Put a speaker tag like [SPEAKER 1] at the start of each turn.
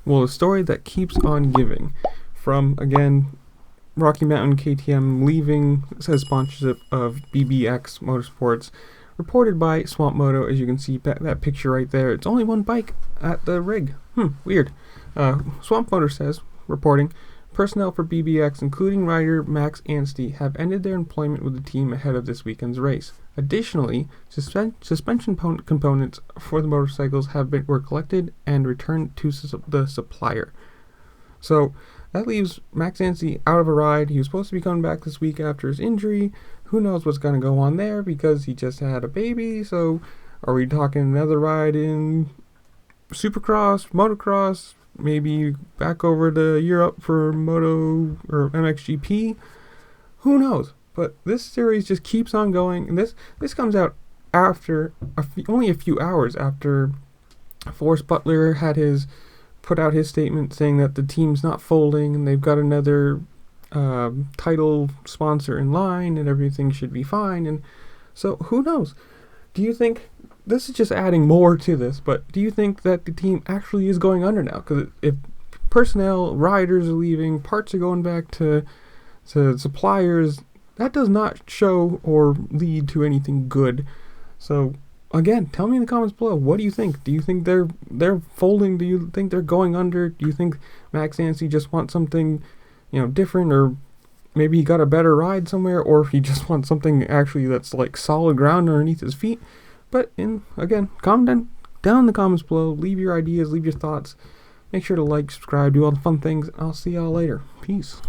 [SPEAKER 1] Well, a story that keeps on giving. From, again, Rocky Mountain KTM leaving says sponsorship of BBX Motorsports. Reported by Swampmoto, as you can see that picture right there. It's only one bike at the rig. Weird. Swampmoto says, reporting, personnel for BBX, including rider Max Anstie, have ended their employment with the team ahead of this weekend's race. Additionally, suspension components for the motorcycles were collected and returned to the supplier. So that leaves Max Anstie out of a ride. He was supposed to be coming back this week after his injury. Who knows what's going to go on there because he just had a baby. So are we talking another ride in supercross, motocross, maybe back over to Europe for Moto or MXGP? Who knows? But this series just keeps on going, and this comes out after only a few hours after Forrest Butler had put out his statement saying that the team's not folding and they've got another title sponsor in line and everything should be fine. And so who knows? Do you think this is just adding more to this? But do you think that the team actually is going under now? Because if personnel, riders are leaving, parts are going back to suppliers, that does not show or lead to anything good. So again, tell me in the comments below, what do you think? Do you think they're folding? Do you think they're going under? Do you think Max Anstie just wants something, different, or maybe he got a better ride somewhere, or if he just wants something actually that's like solid ground underneath his feet? But again, comment down in the comments below, leave your ideas, leave your thoughts. Make sure to like, subscribe, do all the fun things. I'll see y'all later. Peace.